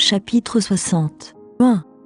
Chapitre 60.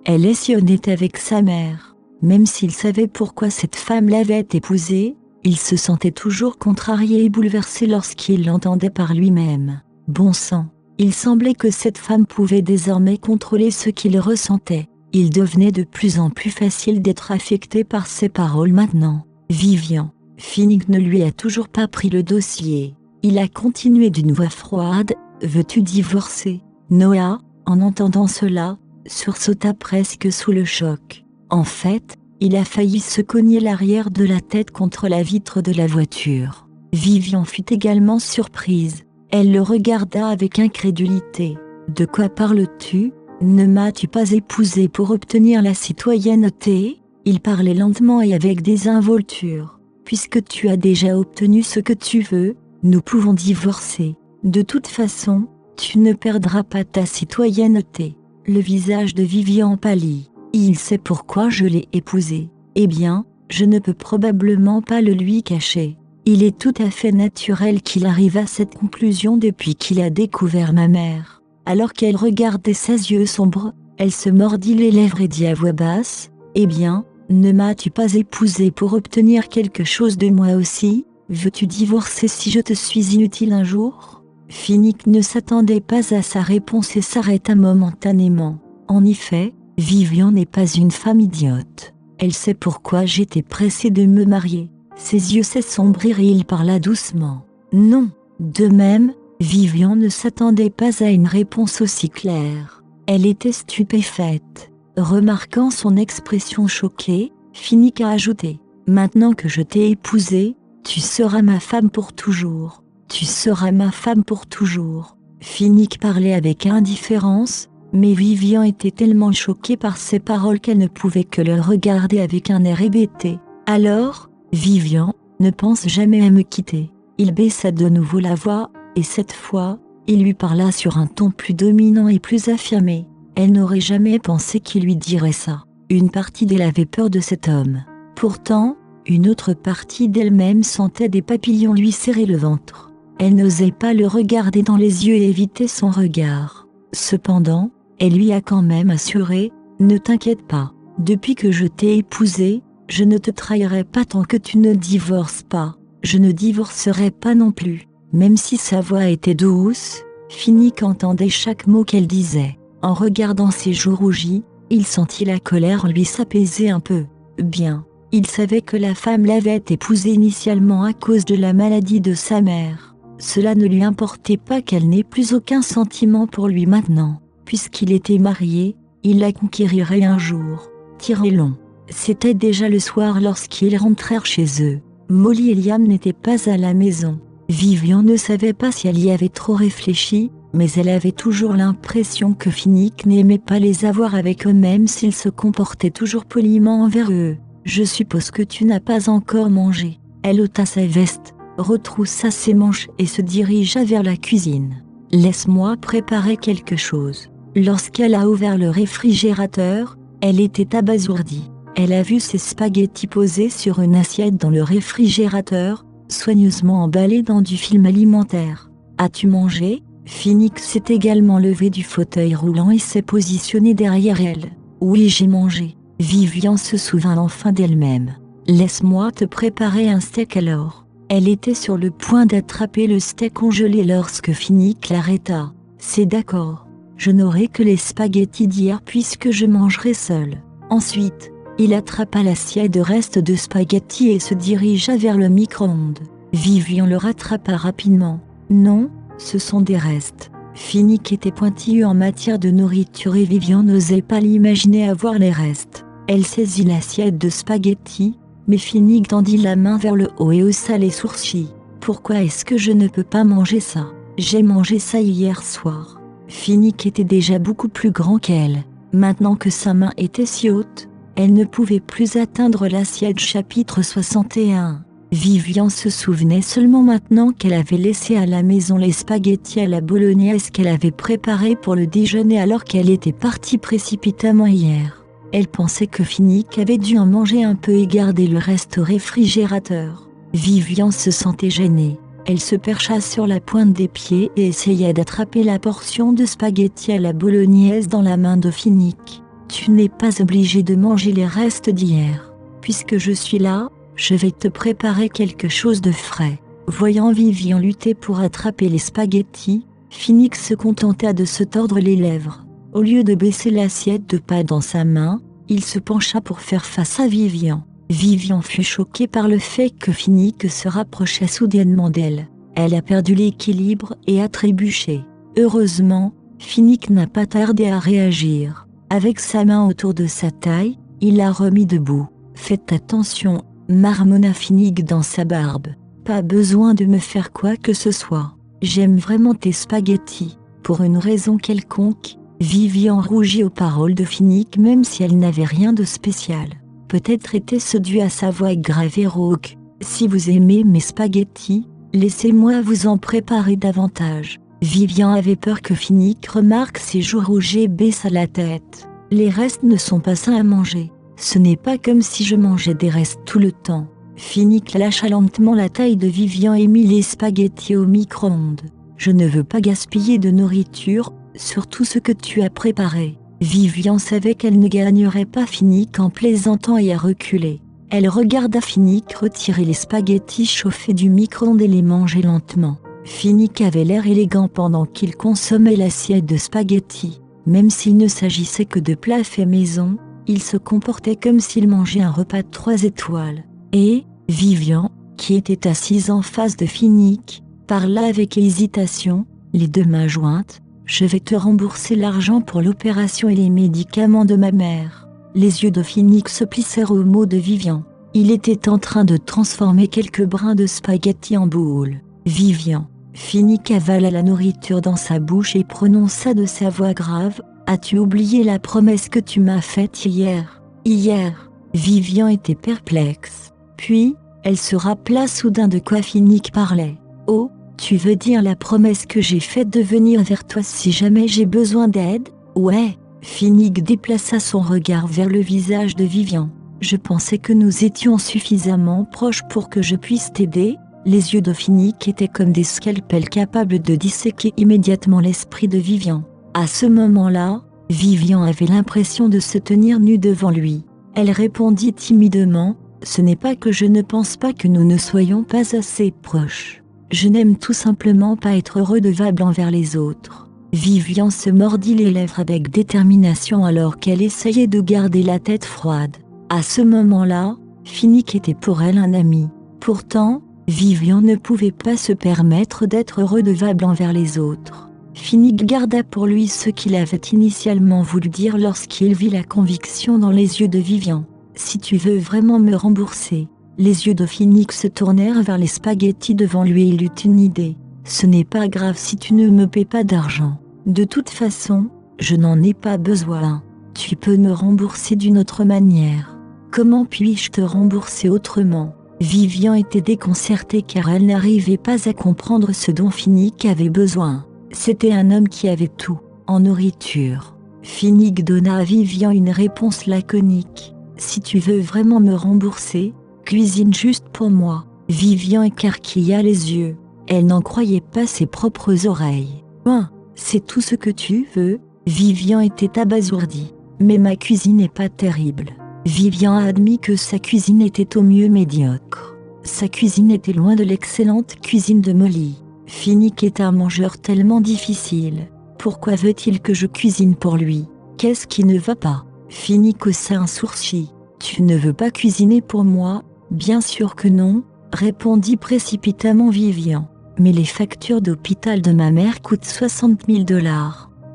Elle est si honnête avec sa mère. Même s'il savait pourquoi cette femme l'avait épousé, il se sentait toujours contrarié et bouleversé lorsqu'il l'entendait par lui-même. Bon sang, il semblait que cette femme pouvait désormais contrôler ce qu'il ressentait. Il devenait de plus en plus facile d'être affecté par ses paroles maintenant. Vivian. Finnick ne lui a toujours pas pris le dossier. Il a continué d'une voix froide. Veux-tu divorcer? Noah, en entendant cela, sursauta presque sous le choc. En fait, il a failli se cogner l'arrière de la tête contre la vitre de la voiture. Vivian fut également surprise. Elle le regarda avec incrédulité. De quoi parles-tu? Ne m'as-tu pas épousé pour obtenir la citoyenneté? Il parlait lentement et avec désinvolture. Puisque tu as déjà obtenu ce que tu veux, nous pouvons divorcer. De toute façon, tu ne perdras pas ta citoyenneté. Le visage de Vivian pâlit. Il sait pourquoi je l'ai épousé. Eh bien, je ne peux probablement pas le lui cacher. Il est tout à fait naturel qu'il arrive à cette conclusion depuis qu'il a découvert ma mère. Alors qu'elle regardait ses yeux sombres, elle se mordit les lèvres et dit à voix basse, « Eh bien, ne m'as-tu pas épousé pour obtenir quelque chose de moi aussi? Veux-tu divorcer si je te suis inutile un jour ?» Finnick ne s'attendait pas à sa réponse et s'arrêta momentanément. En effet, Vivian n'est pas une femme idiote. Elle sait pourquoi j'étais pressé de me marier. Ses yeux s'assombrirent et il parla doucement. Non. De même, Vivian ne s'attendait pas à une réponse aussi claire. Elle était stupéfaite. Remarquant son expression choquée, Finnick a ajouté. Maintenant que je t'ai épousée, tu seras ma femme pour toujours. Tu seras ma femme pour toujours. Finnick parlait avec indifférence, mais Vivian était tellement choquée par ses paroles qu'elle ne pouvait que le regarder avec un air hébété. Alors, Vivian, ne pense jamais à me quitter. Il baissa de nouveau la voix, et cette fois, il lui parla sur un ton plus dominant et plus affirmé. Elle n'aurait jamais pensé qu'il lui dirait ça. Une partie d'elle avait peur de cet homme. Pourtant, une autre partie d'elle-même sentait des papillons lui serrer le ventre. Elle n'osait pas le regarder dans les yeux et éviter son regard. Cependant, elle lui a quand même assuré, « Ne t'inquiète pas, depuis que je t'ai épousée, je ne te trahirai pas tant que tu ne divorces pas. Je ne divorcerai pas non plus. » Même si sa voix était douce, Finnick entendait chaque mot qu'elle disait. En regardant ses joues rougies, il sentit la colère lui s'apaiser un peu. Bien, il savait que la femme l'avait épousé initialement à cause de la maladie de sa mère. Cela ne lui importait pas qu'elle n'ait plus aucun sentiment pour lui maintenant. Puisqu'il était marié, il la conquérirait un jour. Tiré long. C'était déjà le soir lorsqu'ils rentrèrent chez eux. Molly et Liam n'étaient pas à la maison. Vivian ne savait pas si elle y avait trop réfléchi, mais elle avait toujours l'impression que Finnick n'aimait pas les avoir avec eux même s'ils se comportaient toujours poliment envers eux. « Je suppose que tu n'as pas encore mangé. » Elle ôta sa veste, retroussa ses manches et se dirigea vers la cuisine. « Laisse-moi préparer quelque chose. » Lorsqu'elle a ouvert le réfrigérateur, elle était abasourdie. Elle a vu ses spaghettis posés sur une assiette dans le réfrigérateur, soigneusement emballés dans du film alimentaire. « As-tu mangé ?» Finnick s'est également levé du fauteuil roulant et s'est positionné derrière elle. « Oui, j'ai mangé. » Vivian se souvint enfin d'elle-même. « Laisse-moi te préparer un steak alors. » Elle était sur le point d'attraper le steak congelé lorsque Finnick l'arrêta. « C'est d'accord. Je n'aurai que les spaghettis d'hier puisque je mangerai seul. » Ensuite, il attrapa l'assiette de restes de spaghettis et se dirigea vers le micro-ondes. Vivian le rattrapa rapidement. « Non, ce sont des restes. » Finnick était pointilleux en matière de nourriture et Vivian n'osait pas l'imaginer avoir les restes. Elle saisit l'assiette de spaghettis, mais Finnick tendit la main vers le haut et haussa les sourcils. « Pourquoi est-ce que je ne peux pas manger ça? J'ai mangé ça hier soir. » Finnick était déjà beaucoup plus grand qu'elle. Maintenant que sa main était si haute, elle ne pouvait plus atteindre l'assiette. Chapitre 61. Vivian se souvenait seulement maintenant qu'elle avait laissé à la maison les spaghettis à la bolognaise qu'elle avait préparés pour le déjeuner alors qu'elle était partie précipitamment hier. Elle pensait que Finnick avait dû en manger un peu et garder le reste au réfrigérateur. Vivian se sentait gênée. Elle se percha sur la pointe des pieds et essaya d'attraper la portion de spaghettis à la bolognaise dans la main de Finnick. « Tu n'es pas obligé de manger les restes d'hier. Puisque je suis là, je vais te préparer quelque chose de frais. » Voyant Vivian lutter pour attraper les spaghettis, Finnick se contenta de se tordre les lèvres. Au lieu de baisser l'assiette de pâtes dans sa main, il se pencha pour faire face à Vivian. Vivian fut choquée par le fait que Finnick se rapprochait soudainement d'elle. Elle a perdu l'équilibre et a trébuché. Heureusement, Finnick n'a pas tardé à réagir. Avec sa main autour de sa taille, il l'a remis debout. « Faites attention », marmonna Finnick dans sa barbe. « Pas besoin de me faire quoi que ce soit. J'aime vraiment tes spaghettis. » Pour une raison quelconque, Vivian rougit aux paroles de Finnick même si elle n'avait rien de spécial. Peut-être était-ce dû à sa voix grave et rauque. « Si vous aimez mes spaghettis, laissez-moi vous en préparer davantage. » Vivian avait peur que Finnick remarque ses joues rouges et baissa la tête. « Les restes ne sont pas sains à manger. Ce n'est pas comme si je mangeais des restes tout le temps. » Finnick lâcha lentement la taille de Vivian et mit les spaghettis au micro-ondes. « Je ne veux pas gaspiller de nourriture, surtout ce que tu as préparé. » Vivian savait qu'elle ne gagnerait pas Finnick en plaisantant et a reculé. Elle regarda Finnick retirer les spaghettis chauffés du micro-ondes et les manger lentement. Finnick avait l'air élégant pendant qu'il consommait l'assiette de spaghettis. Même s'il ne s'agissait que de plats faits maison, il se comportait comme s'il mangeait un repas de 3 étoiles. Et Vivian, qui était assise en face de Finnick, parla avec hésitation, les deux mains jointes. « Je vais te rembourser l'argent pour l'opération et les médicaments de ma mère. » Les yeux de Finnick se plissèrent aux mots de Vivian. Il était en train de transformer quelques brins de spaghettis en boules. « Vivian !» Finnick avala la nourriture dans sa bouche et prononça de sa voix grave. « As-tu oublié la promesse que tu m'as faite hier ?»« Hier ?» Vivian était perplexe. Puis, elle se rappela soudain de quoi Finnick parlait. « Oh, tu veux dire la promesse que j'ai faite de venir vers toi si jamais j'ai besoin d'aide ? Ouais !» Finnick déplaça son regard vers le visage de Vivian. « Je pensais que nous étions suffisamment proches pour que je puisse t'aider. » Les yeux de Finnick étaient comme des scalpels capables de disséquer immédiatement l'esprit de Vivian. À ce moment-là, Vivian avait l'impression de se tenir nue devant lui. Elle répondit timidement, « Ce n'est pas que je ne pense pas que nous ne soyons pas assez proches. Je n'aime tout simplement pas être redevable envers les autres. » Vivian se mordit les lèvres avec détermination alors qu'elle essayait de garder la tête froide. À ce moment-là, Finnick était pour elle un ami. Pourtant, Vivian ne pouvait pas se permettre d'être redevable envers les autres. Finnick garda pour lui ce qu'il avait initialement voulu dire lorsqu'il vit la conviction dans les yeux de Vivian. « Si tu veux vraiment me rembourser ?» Les yeux de Finnick se tournèrent vers les spaghettis devant lui et il eut une idée. « Ce n'est pas grave si tu ne me paies pas d'argent. De toute façon, je n'en ai pas besoin. Tu peux me rembourser d'une autre manière. » « Comment puis-je te rembourser autrement ?» Vivian était déconcertée car elle n'arrivait pas à comprendre ce dont Finnick avait besoin. C'était un homme qui avait tout, en nourriture. Finnick donna à Vivian une réponse laconique. « Si tu veux vraiment me rembourser, cuisine juste pour moi. » Vivian écarquilla les yeux. Elle n'en croyait pas ses propres oreilles. « Ben, c'est tout ce que tu veux ?» Vivian était abasourdie. « Mais ma cuisine n'est pas terrible. » Vivian a admis que sa cuisine était au mieux médiocre. Sa cuisine était loin de l'excellente cuisine de Molly. Finnick est un mangeur tellement difficile. Pourquoi veut-il que je cuisine pour lui ? Qu'est-ce qui ne va pas ? Finnick haussa un sourcil. « Tu ne veux pas cuisiner pour moi ? » « Bien sûr que non, » répondit précipitamment Vivian. « Mais les factures d'hôpital de ma mère coûtent 60 000 $.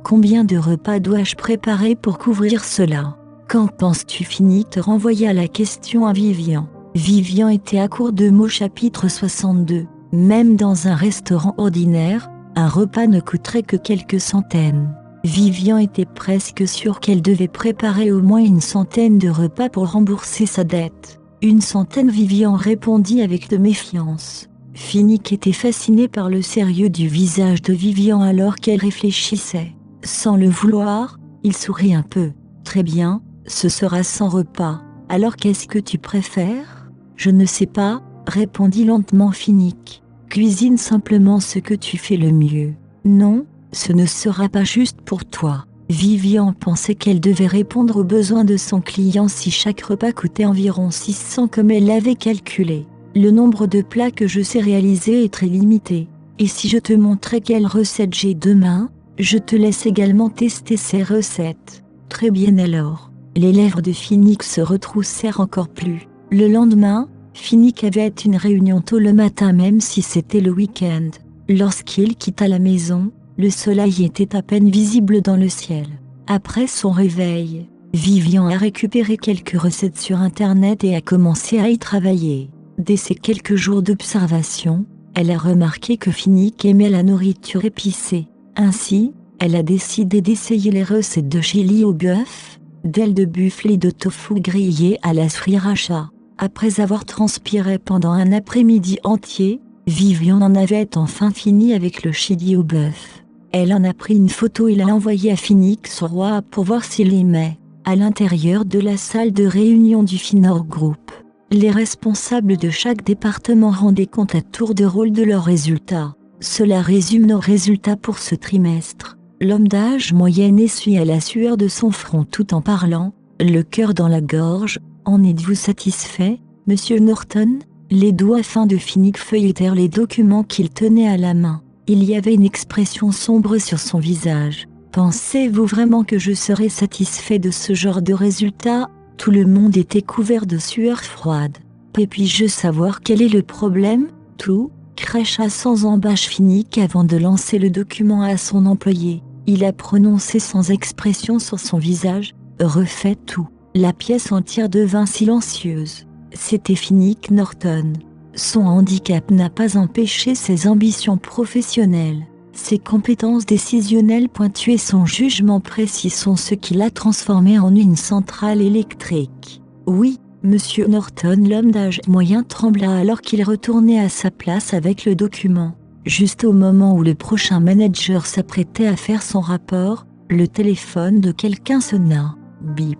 Combien de repas dois-je préparer pour couvrir cela ? Qu'en penses-tu » Finnick renvoya la question à Vivian. Vivian était à court de mots. Chapitre 62. Même dans un restaurant ordinaire, un repas ne coûterait que quelques centaines. Vivian était presque sûre qu'elle devait préparer au moins une centaine de repas pour rembourser sa dette. Une centaine, Vivian répondit avec de méfiance. Finnick était fasciné par le sérieux du visage de Vivian alors qu'elle réfléchissait. Sans le vouloir, il sourit un peu. « Très bien, ce sera 100 repas. Alors qu'est-ce que tu préfères ? » « Je ne sais pas, » répondit lentement Finnick. « Cuisine simplement ce que tu fais le mieux. Non, ce ne sera pas juste pour toi. Vivian pensait qu'elle devait répondre aux besoins de son client si chaque repas coûtait environ 600 comme elle l'avait calculé. Le nombre de plats que je sais réaliser est très limité. Et si je te montrais quelle recette j'ai demain, je te laisse également tester ces recettes. Très bien alors. Les lèvres de Finnick se retroussèrent encore plus. Le lendemain, Finnick avait une réunion tôt le matin même si c'était le week-end. Lorsqu'il quitta la maison, le soleil était à peine visible dans le ciel. Après son réveil, Vivian a récupéré quelques recettes sur Internet et a commencé à y travailler. Dès ces quelques jours d'observation, elle a remarqué que Finnick aimait la nourriture épicée. Ainsi, elle a décidé d'essayer les recettes de chili au bœuf, d'ailes de buffle et de tofu grillé à la sriracha. Après avoir transpiré pendant un après-midi entier, Vivian en avait enfin fini avec le chili au bœuf. Elle en a pris une photo et l'a envoyée à Finnick sur WhatsApp pour voir s'il aimait. À l'intérieur de la salle de réunion du Finor Group, les responsables de chaque département rendaient compte à tour de rôle de leurs résultats. Cela résume nos résultats pour ce trimestre. L'homme d'âge moyen essuyait la sueur de son front tout en parlant, le cœur dans la gorge. En êtes-vous satisfait, Monsieur Norton? Les doigts fins de Finnick feuilletèrent les documents qu'il tenait à la main. Il y avait une expression sombre sur son visage. Pensez-vous vraiment que je serais satisfait de ce genre de résultat? Tout le monde était couvert de sueur froide. Puis-je savoir quel est le problème? Tout, crècha sans embâche Finnick avant de lancer le document à son employé. Il a prononcé sans expression sur son visage, refait tout. La pièce entière devint silencieuse. C'était Finnick Norton. Son handicap n'a pas empêché ses ambitions professionnelles. Ses compétences décisionnelles pointues et son jugement précis sont ce qui l'a transformé en une centrale électrique. Oui, Monsieur Norton, l'homme d'âge moyen trembla alors qu'il retournait à sa place avec le document. Juste au moment où le prochain manager s'apprêtait à faire son rapport, le téléphone de quelqu'un sonna. Bip.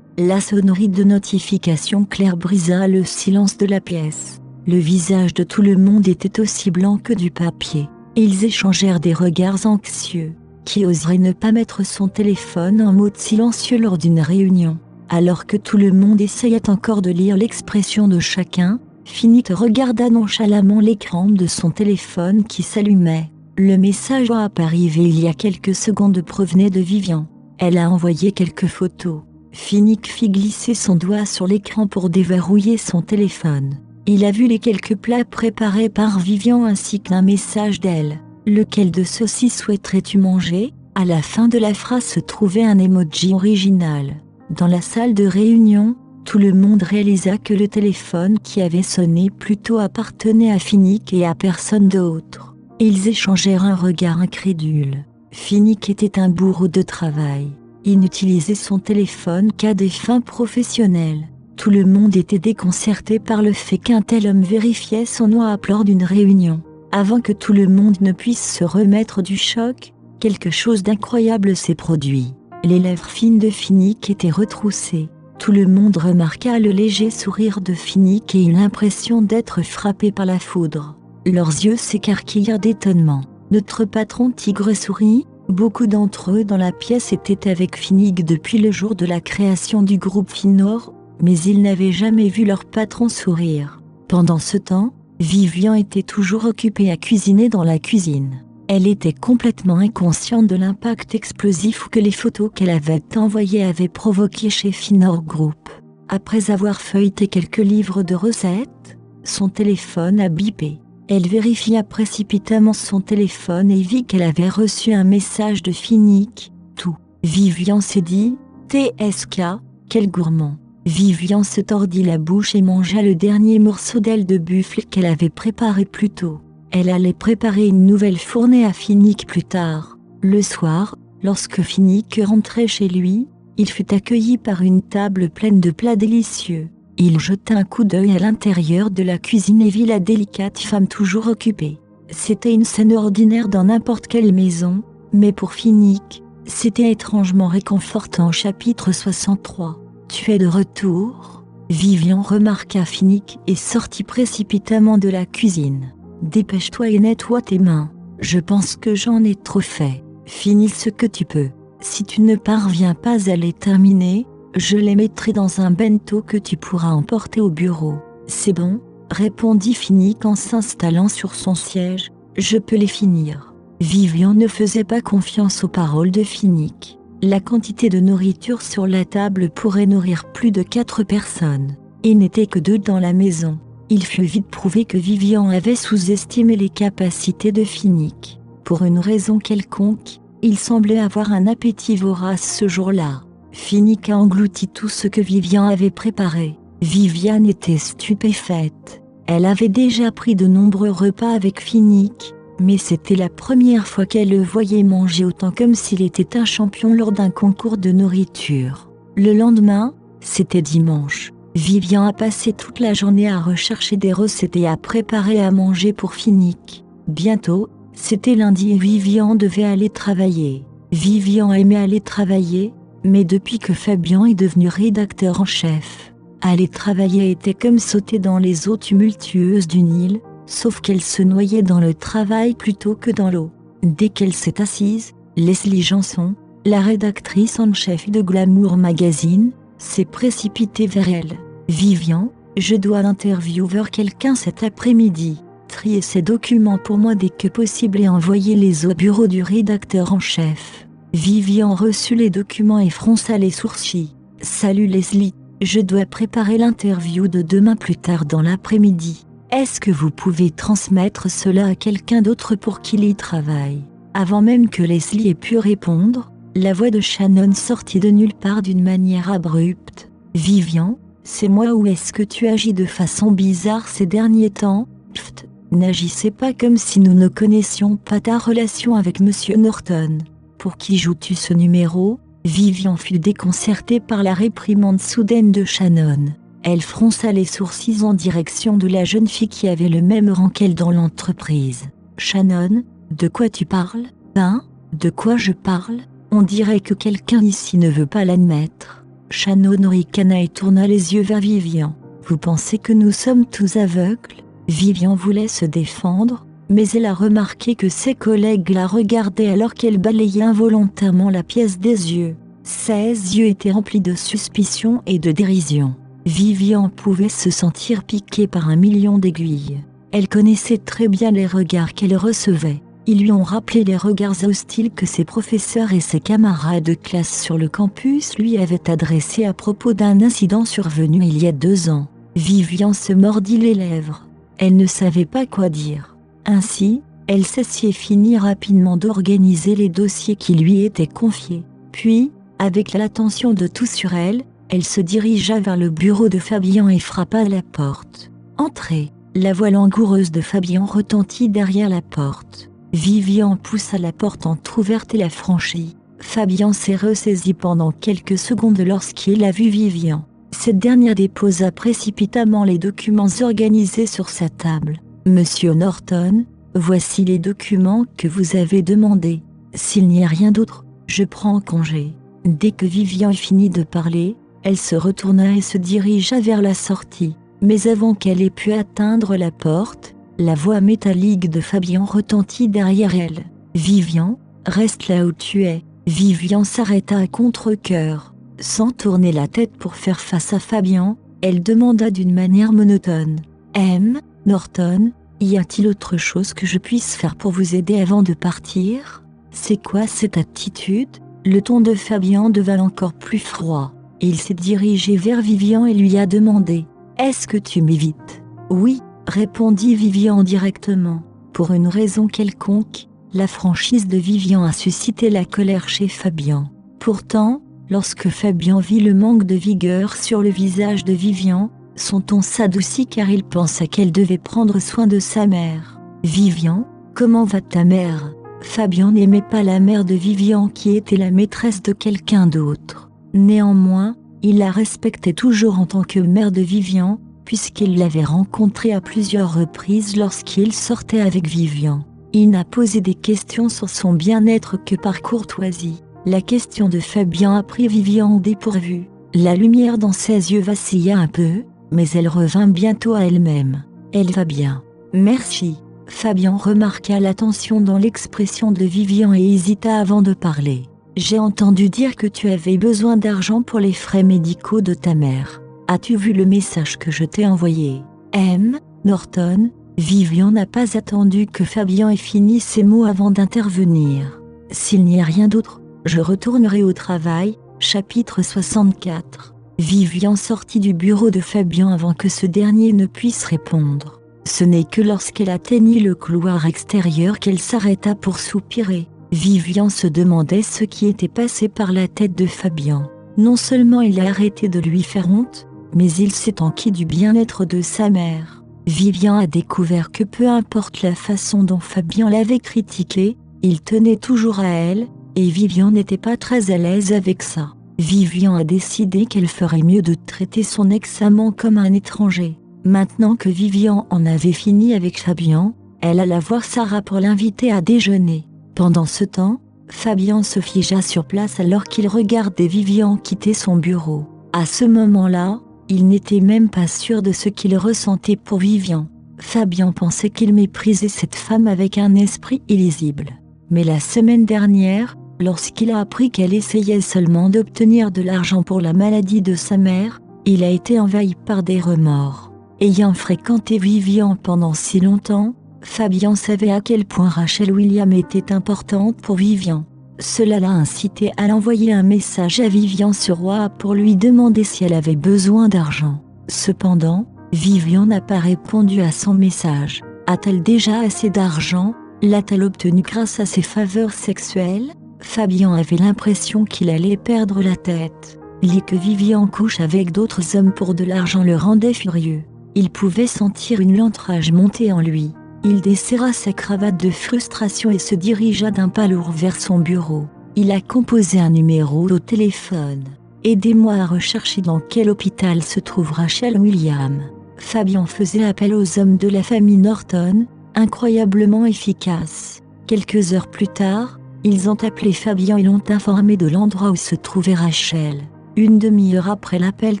La sonnerie de notification claire brisa le silence de la pièce. Le visage de tout le monde était aussi blanc que du papier. Ils échangèrent des regards anxieux. Qui oserait ne pas mettre son téléphone en mode silencieux lors d'une réunion? Alors que tout le monde essayait encore de lire l'expression de chacun, Finnick regarda nonchalamment l'écran de son téléphone qui s'allumait. Le message WhatsApp arrivé il y a quelques secondes provenait de Vivian. Elle a envoyé quelques photos. Finnick fit glisser son doigt sur l'écran pour déverrouiller son téléphone. Il a vu les quelques plats préparés par Vivian ainsi qu'un message d'elle. Lequel de ceux-ci souhaiterais-tu manger? À la fin de la phrase se trouvait un emoji original. Dans la salle de réunion, tout le monde réalisa que le téléphone qui avait sonné plus tôt appartenait à Finnick et à personne d'autre. Ils échangèrent un regard incrédule. Finnick était un bourreau de travail. Il n'utilisait son téléphone qu'à des fins professionnelles. Tout le monde était déconcerté par le fait qu'un tel homme vérifiait son WhatsApp lors d'une réunion. Avant que tout le monde ne puisse se remettre du choc, quelque chose d'incroyable s'est produit. Les lèvres fines de Finnick étaient retroussées. Tout le monde remarqua le léger sourire de Finnick et eut l'impression d'être frappé par la foudre. Leurs yeux s'écarquillèrent d'étonnement. Notre patron tigre sourit. Beaucoup d'entre eux dans la pièce étaient avec Finnick depuis le jour de la création du groupe Finor, mais ils n'avaient jamais vu leur patron sourire. Pendant ce temps, Vivian était toujours occupée à cuisiner dans la cuisine. Elle était complètement inconsciente de l'impact explosif que les photos qu'elle avait envoyées avaient provoqué chez Finor Group. Après avoir feuilleté quelques livres de recettes, son téléphone a bipé. Elle vérifia précipitamment son téléphone et vit qu'elle avait reçu un message de Finnick. Tout. Vivian se dit « TSK, quel gourmand !» Vivian se tordit la bouche et mangea le dernier morceau d'aile de buffle qu'elle avait préparé plus tôt. Elle allait préparer une nouvelle fournée à Finnick plus tard. Le soir, lorsque Finnick rentrait chez lui, il fut accueilli par une table pleine de plats délicieux. Il jeta un coup d'œil à l'intérieur de la cuisine et vit la délicate femme toujours occupée. C'était une scène ordinaire dans n'importe quelle maison, mais pour Finnick, c'était étrangement réconfortant. Chapitre 63. Tu es de retour? Vivian remarqua Finnick et sortit précipitamment de la cuisine. Dépêche-toi et nettoie tes mains. Je pense que j'en ai trop fait. Finis ce que tu peux. Si tu ne parviens pas à les terminer, je les mettrai dans un bento que tu pourras emporter au bureau. C'est bon, répondit Finnick en s'installant sur son siège. Je peux les finir. Vivian ne faisait pas confiance aux paroles de Finnick. La quantité de nourriture sur la table pourrait nourrir plus de 4 personnes. Il n'était que 2 dans la maison. Il fut vite prouvé que Vivian avait sous-estimé les capacités de Finnick. Pour une raison quelconque, il semblait avoir un appétit vorace ce jour-là. Finnick a englouti tout ce que Vivian avait préparé. Vivian était stupéfaite. Elle avait déjà pris de nombreux repas avec Finnick, mais c'était la première fois qu'elle le voyait manger autant comme s'il était un champion lors d'un concours de nourriture. Le lendemain, c'était dimanche. Vivian a passé toute la journée à rechercher des recettes et à préparer à manger pour Finnick. Bientôt, c'était lundi et Vivian devait aller travailler. Vivian aimait aller travailler, mais depuis que Fabien est devenu rédacteur en chef, aller travailler était comme sauter dans les eaux tumultueuses du Nil, sauf qu'elle se noyait dans le travail plutôt que dans l'eau. Dès qu'elle s'est assise, Leslie Janson, la rédactrice en chef de Glamour Magazine, s'est précipitée vers elle. « Vivian, je dois interviewer quelqu'un cet après-midi. Trier ces documents pour moi dès que possible et envoyez-les au bureau du rédacteur en chef. » Vivian reçut les documents et fronça les sourcils. « Salut Leslie, je dois préparer l'interview de demain plus tard dans l'après-midi. Est-ce que vous pouvez transmettre cela à quelqu'un d'autre pour qu'il y travaille ?» Avant même que Leslie ait pu répondre, la voix de Shannon sortit de nulle part d'une manière abrupte. « Vivian, c'est moi ou est-ce que tu agis de façon bizarre ces derniers temps ? Pfft, n'agissez pas comme si nous ne connaissions pas ta relation avec Monsieur Norton. Pour qui joues-tu ce numéro ?» Vivian fut déconcertée par la réprimande soudaine de Shannon. Elle fronça les sourcils en direction de la jeune fille qui avait le même rang qu'elle dans l'entreprise. « Shannon, de quoi tu parles ? Hein ? De quoi je parle ? On dirait que quelqu'un ici ne veut pas l'admettre. » Shannon ricana et tourna les yeux vers Vivian. « Vous pensez que nous sommes tous aveugles ?» Vivian voulait se défendre, mais elle a remarqué que ses collègues la regardaient alors qu'elle balayait involontairement la pièce des yeux. Ses yeux étaient remplis de suspicion et de dérision. Vivian pouvait se sentir piquée par 1 million d'aiguilles. Elle connaissait très bien les regards qu'elle recevait. Ils lui ont rappelé les regards hostiles que ses professeurs et ses camarades de classe sur le campus lui avaient adressés à propos d'un incident survenu il y a 2 ans. Vivian se mordit les lèvres. Elle ne savait pas quoi dire. Ainsi, elle s'assit et finit rapidement d'organiser les dossiers qui lui étaient confiés. Puis, avec l'attention de tous sur elle, elle se dirigea vers le bureau de Fabien et frappa à la porte. « Entrez !» La voix langoureuse de Fabien retentit derrière la porte. Vivian poussa la porte entr'ouverte et la franchit. Fabien s'est ressaisi pendant quelques secondes lorsqu'il a vu Vivian. Cette dernière déposa précipitamment les documents organisés sur sa table. « Monsieur Norton, voici les documents que vous avez demandés. S'il n'y a rien d'autre, je prends congé. » Dès que Vivian finit de parler, elle se retourna et se dirigea vers la sortie. Mais avant qu'elle ait pu atteindre la porte, la voix métallique de Fabien retentit derrière elle. « Vivian, reste là où tu es. » Vivian s'arrêta à contre-cœur. Sans tourner la tête pour faire face à Fabien, elle demanda d'une manière monotone. « M. Norton, y a-t-il autre chose que je puisse faire pour vous aider avant de partir ? C'est quoi cette attitude ?» Le ton de Fabien devint encore plus froid. Il s'est dirigé vers Vivian et lui a demandé « Est-ce que tu m'évites ?» « Oui », répondit Vivian directement. Pour une raison quelconque, la franchise de Vivian a suscité la colère chez Fabien. Pourtant, lorsque Fabien vit le manque de vigueur sur le visage de Vivian, son ton s'adoucit car il pensa qu'elle devait prendre soin de sa mère. « Vivian, comment va ta mère ?» Fabien n'aimait pas la mère de Vivian qui était la maîtresse de quelqu'un d'autre. Néanmoins, il la respectait toujours en tant que mère de Vivian, puisqu'il l'avait rencontrée à plusieurs reprises lorsqu'il sortait avec Vivian. Il n'a posé des questions sur son bien-être que par courtoisie. La question de Fabien a pris Vivian au dépourvu. La lumière dans ses yeux vacilla un peu, mais elle revint bientôt à elle-même. « Elle va bien. Merci. » Fabien remarqua la tension dans l'expression de Vivian et hésita avant de parler. « J'ai entendu dire que tu avais besoin d'argent pour les frais médicaux de ta mère. As-tu vu le message que je t'ai envoyé ? M. Norton ?» Vivian n'a pas attendu que Fabien ait fini ses mots avant d'intervenir. « S'il n'y a rien d'autre, je retournerai au travail. » Chapitre 64. Vivian sortit du bureau de Fabien avant que ce dernier ne puisse répondre. Ce n'est que lorsqu'elle atteignit le couloir extérieur qu'elle s'arrêta pour soupirer. Vivian se demandait ce qui était passé par la tête de Fabien. Non seulement il a arrêté de lui faire honte, mais il s'est enquis du bien-être de sa mère. Vivian a découvert que peu importe la façon dont Fabien l'avait critiqué, il tenait toujours à elle, et Vivian n'était pas très à l'aise avec ça. Vivian a décidé qu'elle ferait mieux de traiter son ex-amant comme un étranger. Maintenant que Vivian en avait fini avec Fabien, elle alla voir Sarah pour l'inviter à déjeuner. Pendant ce temps, Fabien se figea sur place alors qu'il regardait Vivian quitter son bureau. À ce moment-là, il n'était même pas sûr de ce qu'il ressentait pour Vivian. Fabien pensait qu'il méprisait cette femme avec un esprit illisible. Mais la semaine dernière, lorsqu'il a appris qu'elle essayait seulement d'obtenir de l'argent pour la maladie de sa mère, il a été envahi par des remords. Ayant fréquenté Vivian pendant si longtemps, Fabien savait à quel point Rachel Williams était importante pour Vivian. Cela l'a incité à l'envoyer un message à Vivian sur WhatsApp pour lui demander si elle avait besoin d'argent. Cependant, Vivian n'a pas répondu à son message. A-t-elle déjà assez d'argent ? L'a-t-elle obtenu grâce à ses faveurs sexuelles ? Fabien avait l'impression qu'il allait perdre la tête. L'idée que Vivian couche avec d'autres hommes pour de l'argent le rendait furieux. Il pouvait sentir une lente rage monter en lui. Il desserra sa cravate de frustration et se dirigea d'un pas lourd vers son bureau. Il a composé un numéro au téléphone. « Aidez-moi à rechercher dans quel hôpital se trouve Rachel Williams. » Fabien faisait appel aux hommes de la famille Norton, incroyablement efficace. Quelques heures plus tard, ils ont appelé Fabien et l'ont informé de l'endroit où se trouvait Rachel. Une demi-heure après l'appel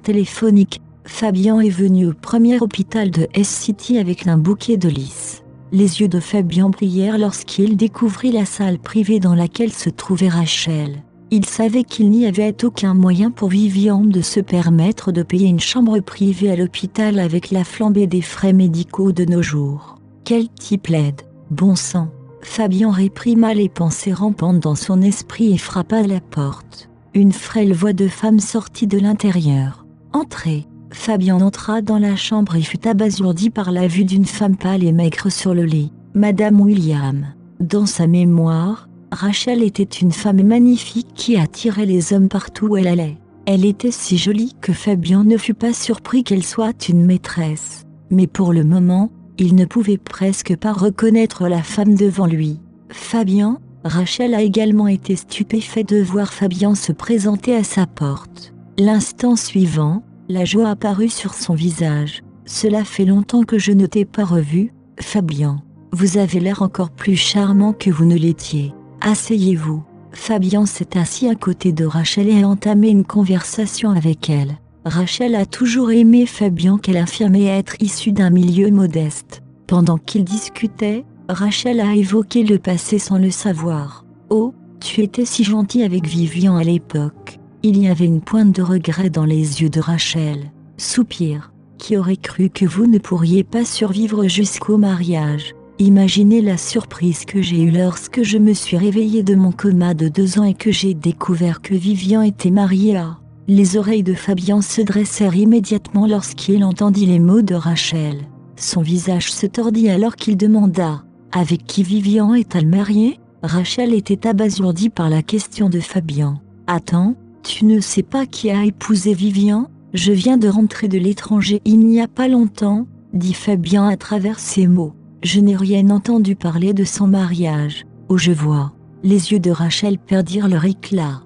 téléphonique, Fabien est venu au premier hôpital de S-City avec un bouquet de lys. Les yeux de Fabien brillèrent lorsqu'il découvrit la salle privée dans laquelle se trouvait Rachel. Il savait qu'il n'y avait aucun moyen pour Vivian de se permettre de payer une chambre privée à l'hôpital avec la flambée des frais médicaux de nos jours. Quel type laide, bon sang! Fabien réprima les pensées rampantes dans son esprit et frappa à la porte. Une frêle voix de femme sortit de l'intérieur. « Entrez !» Fabien entra dans la chambre et fut abasourdi par la vue d'une femme pâle et maigre sur le lit. Madame Williams. Dans sa mémoire, Rachel était une femme magnifique qui attirait les hommes partout où elle allait. Elle était si jolie que Fabien ne fut pas surpris qu'elle soit une maîtresse. Mais pour le moment, il ne pouvait presque pas reconnaître la femme devant lui. Fabien, Rachel a également été stupéfait de voir Fabien se présenter à sa porte. L'instant suivant, la joie apparut sur son visage. « Cela fait longtemps que je ne t'ai pas revu, Fabien. Vous avez l'air encore plus charmant que vous ne l'étiez. Asseyez-vous. » Fabien s'est assis à côté de Rachel et a entamé une conversation avec elle. Rachel a toujours aimé Fabien qu'elle affirmait être issue d'un milieu modeste. Pendant qu'ils discutaient, Rachel a évoqué le passé sans le savoir. « Oh, tu étais si gentil avec Vivian à l'époque. » Il y avait une pointe de regret dans les yeux de Rachel. Soupir. Qui aurait cru que vous ne pourriez pas survivre jusqu'au mariage? Imaginez la surprise que j'ai eue lorsque je me suis réveillée de mon coma de 2 ans et que j'ai découvert que Vivian était mariée à... Les oreilles de Fabien se dressèrent immédiatement lorsqu'il entendit les mots de Rachel. Son visage se tordit alors qu'il demanda « Avec qui Vivian est-elle mariée ?» Rachel était abasourdie par la question de Fabien. « Attends, tu ne sais pas qui a épousé Vivian ? Je viens de rentrer de l'étranger il n'y a pas longtemps, » dit Fabien à travers ses mots. « Je n'ai rien entendu parler de son mariage. » Oh, je vois. Les yeux de Rachel perdirent leur éclat.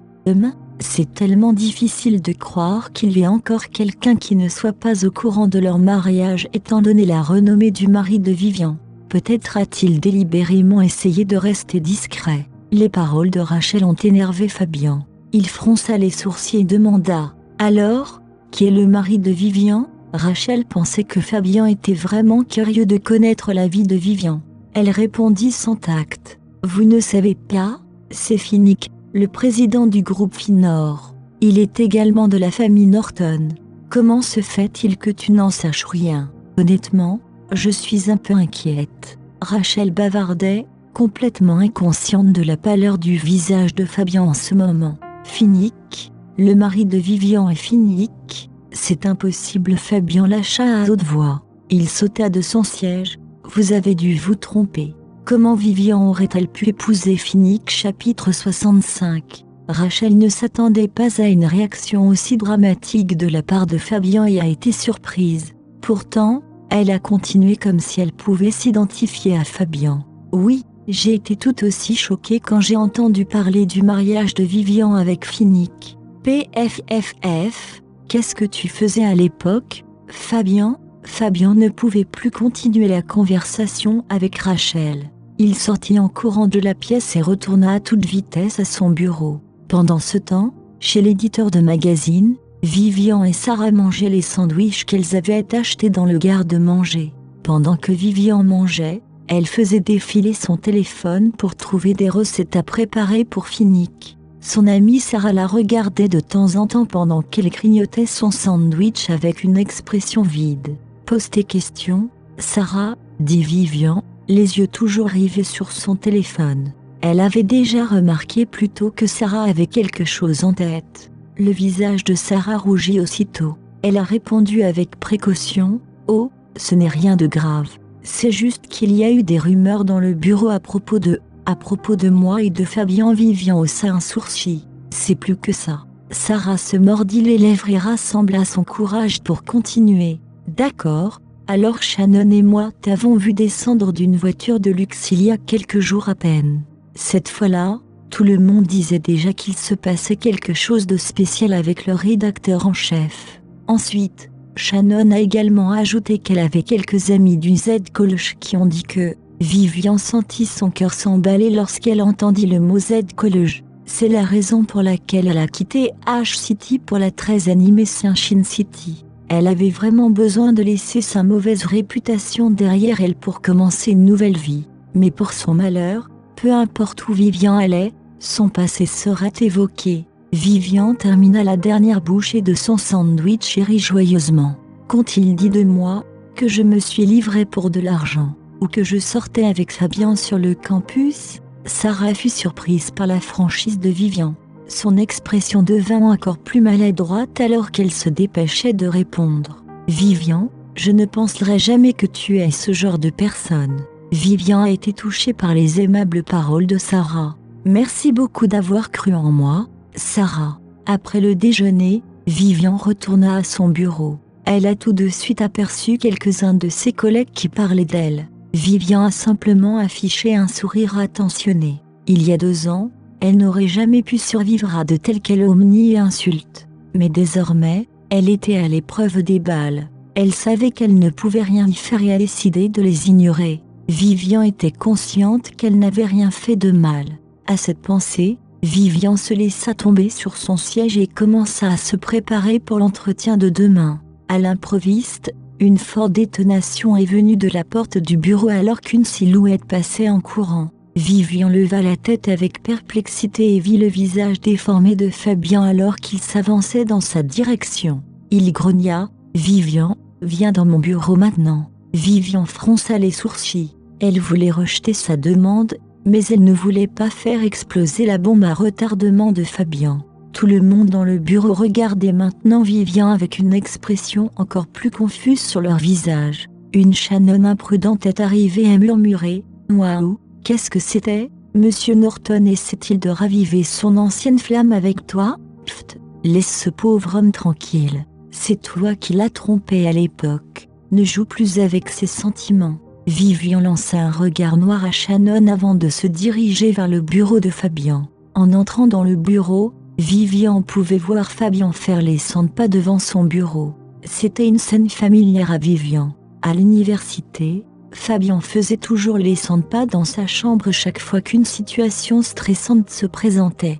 C'est tellement difficile de croire qu'il y ait encore quelqu'un qui ne soit pas au courant de leur mariage étant donné la renommée du mari de Vivian. Peut-être a-t-il délibérément essayé de rester discret. Les paroles de Rachel ont énervé Fabien. Il fronça les sourcils et demanda « Alors, qui est le mari de Vivian ?» Rachel pensait que Fabien était vraiment curieux de connaître la vie de Vivian. Elle répondit sans tact. Vous ne savez pas, c'est Finnick, le président du groupe Finor. Il est également de la famille Norton. Comment se fait-il que tu n'en saches rien? Honnêtement, je suis un peu inquiète. Rachel bavardait, complètement inconsciente de la pâleur du visage de Fabien en ce moment. Finnick, le mari de Vivian et Finnick, c'est impossible. Fabien lâcha à haute voix. Il sauta de son siège. Vous avez dû vous tromper. Comment Vivian aurait-elle pu épouser Finnick? Chapitre 65. Rachel ne s'attendait pas à une réaction aussi dramatique de la part de Fabien et a été surprise. Pourtant, elle a continué comme si elle pouvait s'identifier à Fabien. Oui, j'ai été tout aussi choquée quand j'ai entendu parler du mariage de Vivian avec Finnick. PFFF, qu'est-ce que tu faisais à l'époque, Fabien? Fabien ne pouvait plus continuer la conversation avec Rachel. Il sortit en courant de la pièce et retourna à toute vitesse à son bureau. Pendant ce temps, chez l'éditeur de magazine, Vivian et Sarah mangeaient les sandwichs qu'elles avaient achetés dans le garde-manger. Pendant que Vivian mangeait, elle faisait défiler son téléphone pour trouver des recettes à préparer pour Finnick. Son amie Sarah la regardait de temps en temps pendant qu'elle grignotait son sandwich avec une expression vide. Pose tes questions, Sarah, dit Vivian, les yeux toujours rivés sur son téléphone. Elle avait déjà remarqué plus tôt que Sarah avait quelque chose en tête. Le visage de Sarah rougit aussitôt. Elle a répondu avec précaution, « Oh, ce n'est rien de grave. C'est juste qu'il y a eu des rumeurs dans le bureau à propos de moi et de Fabien. » Vivian haussa un sourcil. « C'est plus que ça. » Sarah se mordit les lèvres et rassembla son courage pour continuer. « D'accord, alors Shannon et moi t'avons vu descendre d'une voiture de luxe il y a quelques jours à peine. Cette fois-là, tout le monde disait déjà qu'il se passait quelque chose de spécial avec le rédacteur en chef. Ensuite, Shannon a également ajouté qu'elle avait quelques amis du Z-College qui ont dit que Vivian sentit son cœur s'emballer lorsqu'elle entendit le mot Z-College. C'est la raison pour laquelle elle a quitté H-City pour la très animée Shin City. Elle avait vraiment besoin de laisser sa mauvaise réputation derrière elle pour commencer une nouvelle vie. Mais pour son malheur, peu importe où Vivian allait, son passé serait évoqué. Vivian termina la dernière bouchée de son sandwich et rit joyeusement. Qu'ont-ils dit de moi? Que je me suis livrée pour de l'argent? Ou que je sortais avec Fabien sur le campus? Sarah fut surprise par la franchise de Vivian. Son expression devint encore plus maladroite alors qu'elle se dépêchait de répondre. Vivian, je ne penserais jamais que tu es ce genre de personne. Vivian a été touchée par les aimables paroles de Sarah. Merci beaucoup d'avoir cru en moi, Sarah. Après le déjeuner, Vivian retourna à son bureau. Elle a tout de suite aperçu quelques-uns de ses collègues qui parlaient d'elle. Vivian a simplement affiché un sourire attentionné. Il y a 2 ans, elle n'aurait jamais pu survivre à de telles calomnies et insultes. Mais désormais, elle était à l'épreuve des balles. Elle savait qu'elle ne pouvait rien y faire et a décidé de les ignorer. Vivian était consciente qu'elle n'avait rien fait de mal. À cette pensée, Vivian se laissa tomber sur son siège et commença à se préparer pour l'entretien de demain. À l'improviste, une forte détonation est venue de la porte du bureau alors qu'une silhouette passait en courant. Vivian leva la tête avec perplexité et vit le visage déformé de Fabien alors qu'il s'avançait dans sa direction. Il grogna, « Vivian, viens dans mon bureau maintenant. » Vivian fronça les sourcils. Elle voulait rejeter sa demande, mais elle ne voulait pas faire exploser la bombe à retardement de Fabien. Tout le monde dans le bureau regardait maintenant Vivian avec une expression encore plus confuse sur leur visage. Une Shannon imprudente est arrivée à murmurer, « Waouh, qu'est-ce que c'était? Monsieur Norton essaie-t-il de raviver son ancienne flamme avec toi? Pfft, laisse ce pauvre homme tranquille. C'est toi qui l'as trompé à l'époque. Ne joue plus avec ses sentiments. » Vivian lança un regard noir à Shannon avant de se diriger vers le bureau de Fabien. En entrant dans le bureau, Vivian pouvait voir Fabien faire les 100 pas devant son bureau. C'était une scène familière à Vivian. À l'université, Fabien faisait toujours les 100 pas dans sa chambre chaque fois qu'une situation stressante se présentait.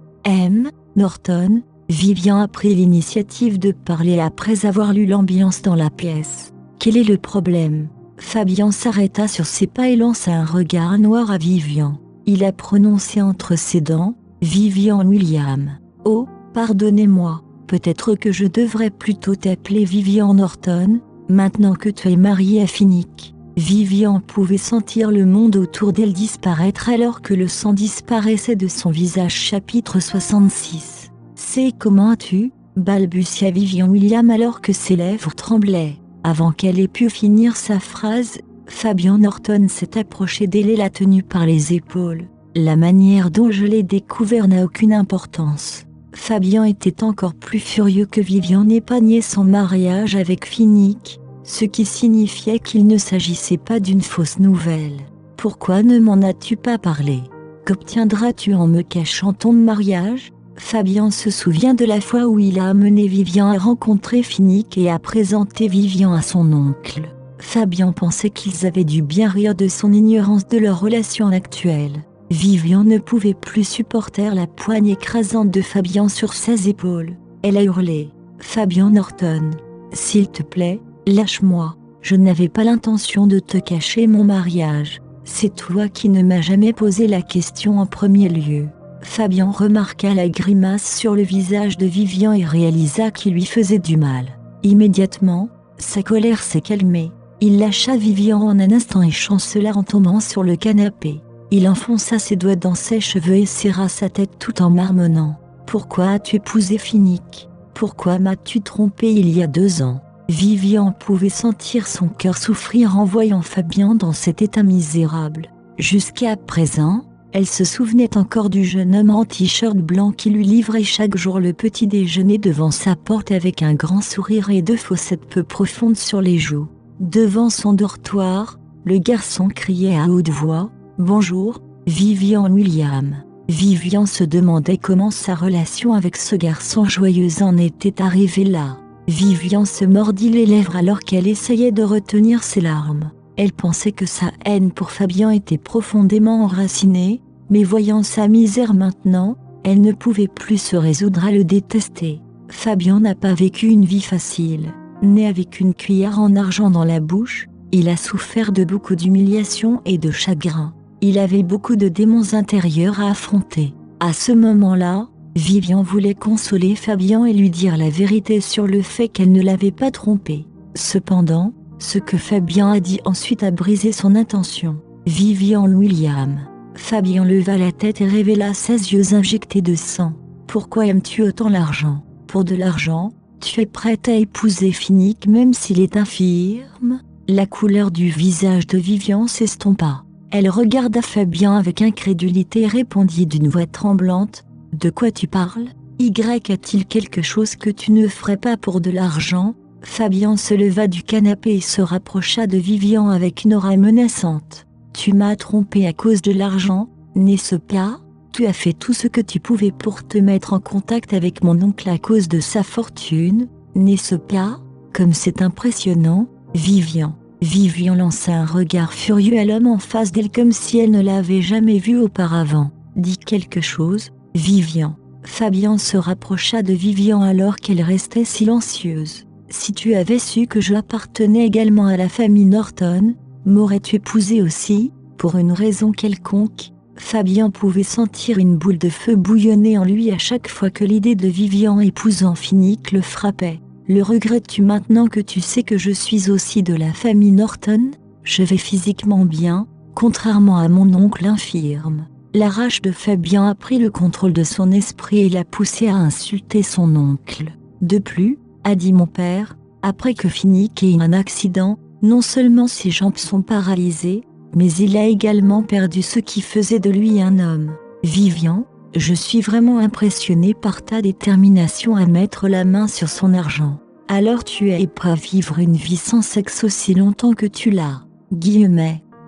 Norton, Vivian a pris l'initiative de parler après avoir lu l'ambiance dans la pièce. Quel est le problème? Fabien s'arrêta sur ses pas et lança un regard noir à Vivian. Il a prononcé entre ses dents, « Vivian William. Oh, pardonnez-moi, peut-être que je devrais plutôt t'appeler Vivian Norton, maintenant que tu es mariée à Finnick. » Vivian pouvait sentir le monde autour d'elle disparaître alors que le sang disparaissait de son visage. Chapitre 66. C'est comment as-tu, balbutia Vivian William alors que ses lèvres tremblaient. Avant qu'elle ait pu finir sa phrase, Fabien Norton s'est approché d'elle et l'a tenue par les épaules. La manière dont je l'ai découvert n'a aucune importance. Fabien était encore plus furieux que Vivian n'ait pas nié son mariage avec Finnick, ce qui signifiait qu'il ne s'agissait pas d'une fausse nouvelle. Pourquoi ne m'en as-tu pas parlé? Qu'obtiendras-tu en me cachant ton mariage? Fabien se souvient de la fois où il a amené Vivian à rencontrer Finnick et a présenté Vivian à son oncle. Fabien pensait qu'ils avaient dû bien rire de son ignorance de leur relation actuelle. Vivian ne pouvait plus supporter la poigne écrasante de Fabien sur ses épaules. Elle a hurlé. « Fabien Norton, s'il te plaît, lâche-moi. Je n'avais pas l'intention de te cacher mon mariage. C'est toi qui ne m'as jamais posé la question en premier lieu. » Fabien remarqua la grimace sur le visage de Vivian et réalisa qu'il lui faisait du mal. Immédiatement, sa colère s'est calmée. Il lâcha Vivian en un instant et chancela en tombant sur le canapé. Il enfonça ses doigts dans ses cheveux et serra sa tête tout en marmonnant. « Pourquoi as-tu épousé Finnick? Pourquoi m'as-tu trompé il y a 2 ans ?» Vivian pouvait sentir son cœur souffrir en voyant Fabien dans cet état misérable. Jusqu'à présent, elle se souvenait encore du jeune homme en t-shirt blanc qui lui livrait chaque jour le petit déjeuner devant sa porte avec un grand sourire et 2 fossettes peu profondes sur les joues. Devant son dortoir, le garçon criait à haute voix « Bonjour, Vivian William ». Vivian se demandait comment sa relation avec ce garçon joyeux en était arrivée là. Vivian se mordit les lèvres alors qu'elle essayait de retenir ses larmes. Elle pensait que sa haine pour Fabien était profondément enracinée, mais voyant sa misère maintenant, elle ne pouvait plus se résoudre à le détester. Fabien n'a pas vécu une vie facile. Né avec une cuillère en argent dans la bouche, il a souffert de beaucoup d'humiliation et de chagrin. Il avait beaucoup de démons intérieurs à affronter. À ce moment-là, Vivian voulait consoler Fabien et lui dire la vérité sur le fait qu'elle ne l'avait pas trompé. Cependant, ce que Fabien a dit ensuite a brisé son intention. Vivian William. Fabien leva la tête et révéla ses yeux injectés de sang. Pourquoi aimes-tu autant l'argent? Pour de l'argent, tu es prête à épouser Finnick même s'il est infirme? La couleur du visage de Vivian s'estompa. Elle regarda Fabien avec incrédulité et répondit d'une voix tremblante. De quoi tu parles? A-t-il quelque chose que tu ne ferais pas pour de l'argent? Fabien se leva du canapé et se rapprocha de Vivian avec une aura menaçante. Tu m'as trompé à cause de l'argent, n'est-ce pas? Tu as fait tout ce que tu pouvais pour te mettre en contact avec mon oncle à cause de sa fortune, n'est-ce pas? Comme c'est impressionnant, Vivian. Vivian lança un regard furieux à l'homme en face d'elle comme si elle ne l'avait jamais vu auparavant. Dis quelque chose, Vivian. Fabien se rapprocha de Vivian alors qu'elle restait silencieuse. Si tu avais su que je appartenais également à la famille Norton, m'aurais-tu épousé aussi, pour une raison quelconque? Fabien pouvait sentir une boule de feu bouillonner en lui à chaque fois que l'idée de Vivian épousant Finnick le frappait. Le regrettes-tu maintenant que tu sais que je suis aussi de la famille Norton? Je vais physiquement bien, contrairement à mon oncle infirme. La rage de Fabien a pris le contrôle de son esprit et l'a poussé à insulter son oncle. De plus, a dit mon père, après que Finnick ait eu un accident, non seulement ses jambes sont paralysées, mais il a également perdu ce qui faisait de lui un homme. Vivian, je suis vraiment impressionné par ta détermination à mettre la main sur son argent. Alors tu es prêt à vivre une vie sans sexe aussi longtemps que tu l'as.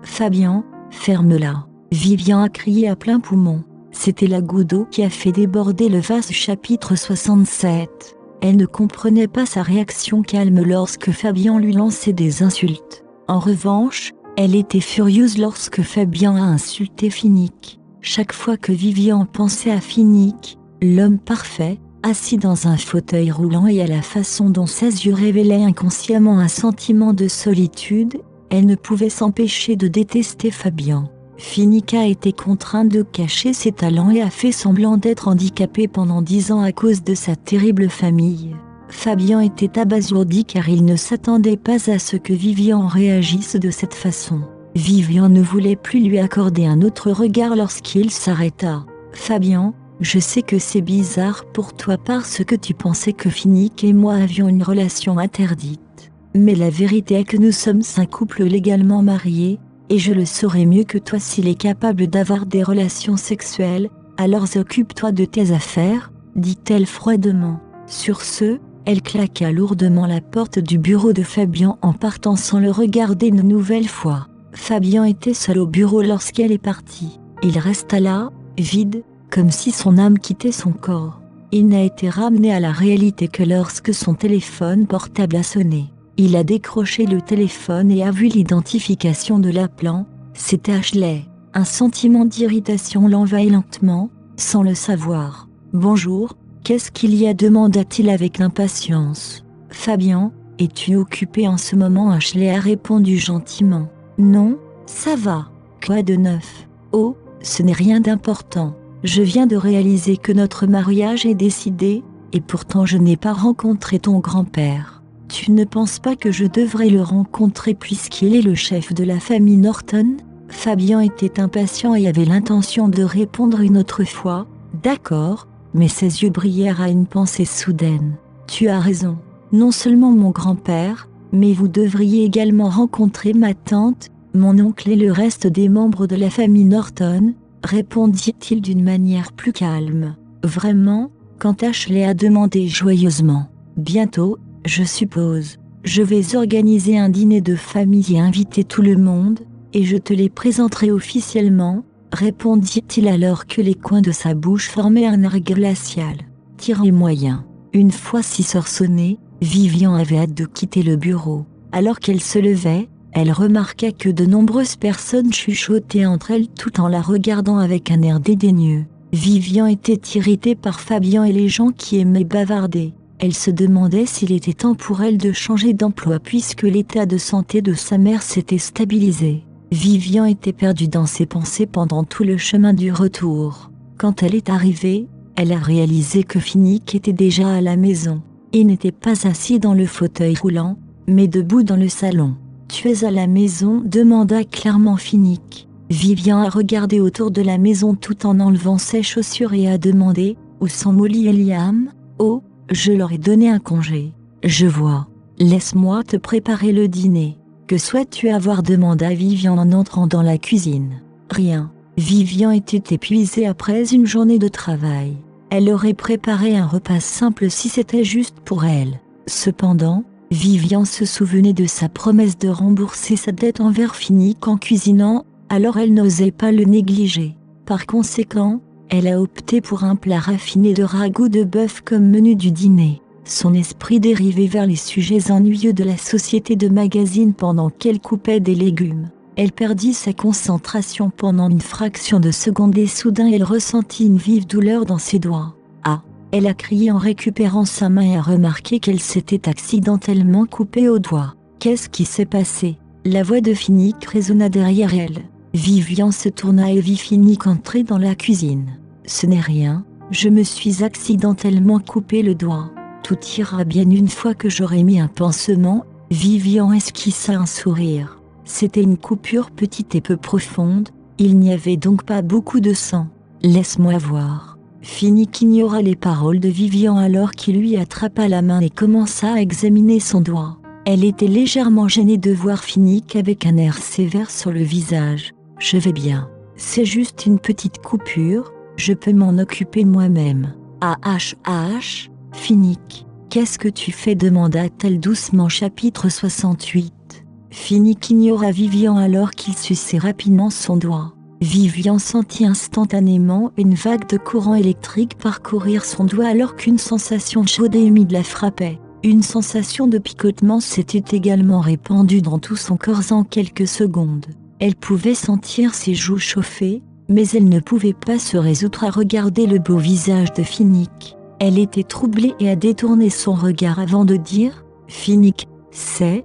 Fabien, ferme-la. Vivian a crié à plein poumon. C'était la goutte d'eau qui a fait déborder le vase. Chapitre 67. Elle ne comprenait pas sa réaction calme lorsque Fabien lui lançait des insultes. En revanche, elle était furieuse lorsque Fabien a insulté Finnick. Chaque fois que Vivian pensait à Finnick, l'homme parfait, assis dans un fauteuil roulant et à la façon dont ses yeux révélaient inconsciemment un sentiment de solitude, Elle ne pouvait s'empêcher de détester Fabien. Finnick a été contraint de cacher ses talents et a fait semblant d'être handicapé pendant 10 ans à cause de sa terrible famille. Fabien était abasourdi car il ne s'attendait pas à ce que Vivian réagisse de cette façon. Vivian ne voulait plus lui accorder un autre regard lorsqu'il s'arrêta. « Fabien, je sais que c'est bizarre pour toi parce que tu pensais que Finnick et moi avions une relation interdite. Mais la vérité est que nous sommes un couple légalement marié, et je le saurai mieux que toi s'il est capable d'avoir des relations sexuelles, alors occupe-toi de tes affaires, dit-elle froidement. Sur ce, elle claqua lourdement la porte du bureau de Fabien en partant sans le regarder une nouvelle fois. Fabien était seul au bureau lorsqu'elle est partie. Il resta là, vide, comme si son âme quittait son corps. Il n'a été ramené à la réalité que lorsque son téléphone portable a sonné. Il a décroché le téléphone et a vu l'identification de l'appelant. C'était Ashley. Un sentiment d'irritation l'envahit lentement, sans le savoir. « Bonjour, qu'est-ce qu'il y a ?» demanda-t-il avec impatience. « Fabien, es-tu occupé en ce moment ?» Ashley a répondu gentiment. « Non, ça va. Quoi de neuf ?»« Oh, ce n'est rien d'important. Je viens de réaliser que notre mariage est décidé, et pourtant je n'ai pas rencontré ton grand-père. Tu ne penses pas que je devrais le rencontrer puisqu'il est le chef de la famille Norton ?» Fabien était impatient et avait l'intention de répondre une autre fois. « D'accord, » mais ses yeux brillèrent à une pensée soudaine. « Tu as raison. Non seulement mon grand-père, mais vous devriez également rencontrer ma tante, mon oncle et le reste des membres de la famille Norton, » répondit-il d'une manière plus calme. « Vraiment ?» quand Ashley a demandé joyeusement. « Bientôt, je suppose. Je vais organiser un dîner de famille et inviter tout le monde, et je te les présenterai officiellement, » répondit-il alors que les coins de sa bouche formaient un air glacial. Tiré moyen. Une fois 6 heures sonnées, Vivian avait hâte de quitter le bureau. Alors qu'elle se levait, elle remarqua que de nombreuses personnes chuchotaient entre elles tout en la regardant avec un air dédaigneux. Vivian était irritée par Fabien et les gens qui aimaient bavarder. Elle se demandait s'il était temps pour elle de changer d'emploi puisque l'état de santé de sa mère s'était stabilisé. Vivian était perdue dans ses pensées pendant tout le chemin du retour. Quand elle est arrivée, elle a réalisé que Finnick était déjà à la maison. Il n'était pas assis dans le fauteuil roulant, mais debout dans le salon. « Tu es à la maison ?» demanda clairement Finnick. Vivian a regardé autour de la maison tout en enlevant ses chaussures et a demandé « Où sont Molly et Liam ?»« Oh, je leur ai donné un congé. »« Je vois. Laisse-moi te préparer le dîner. » « Que souhaites-tu avoir ?» demanda Vivian en entrant dans la cuisine. « Rien. » Vivian était épuisée après une journée de travail. Elle aurait préparé un repas simple si c'était juste pour elle. Cependant, Vivian se souvenait de sa promesse de rembourser sa dette envers Finnick en cuisinant, alors elle n'osait pas le négliger. Par conséquent, elle a opté pour un plat raffiné de ragoût de bœuf comme menu du dîner. Son esprit dérivait vers les sujets ennuyeux de la société de magazine pendant qu'elle coupait des légumes. Elle perdit sa concentration pendant une fraction de seconde et soudain elle ressentit une vive douleur dans ses doigts. « Ah !» Elle a crié en récupérant sa main et a remarqué qu'elle s'était accidentellement coupée au doigt. « Qu'est-ce qui s'est passé ?» La voix de Finnick résonna derrière elle. Vivian se tourna et vit Finnick entrer dans la cuisine. « Ce n'est rien, je me suis accidentellement coupé le doigt. Tout ira bien une fois que j'aurai mis un pansement. » Vivian esquissa un sourire. C'était une coupure petite et peu profonde, il n'y avait donc pas beaucoup de sang. « Laisse-moi voir. » Finnick ignora les paroles de Vivian alors qu'il lui attrapa la main et commença à examiner son doigt. Elle était légèrement gênée de voir Finnick avec un air sévère sur le visage. « Je vais bien. C'est juste une petite coupure, je peux m'en occuper moi-même. »« Ah. Finnick, qu'est-ce que tu fais ?» demanda-t-elle doucement. Chapitre 68. Finnick ignora Vivian alors qu'il suçait rapidement son doigt. Vivian sentit instantanément une vague de courant électrique parcourir son doigt alors qu'une sensation chaude et humide la frappait. Une sensation de picotement s'était également répandue dans tout son corps en quelques secondes. Elle pouvait sentir ses joues chauffer, mais elle ne pouvait pas se résoudre à regarder le beau visage de Finnick. Elle était troublée et a détourné son regard avant de dire « Finnick, c'est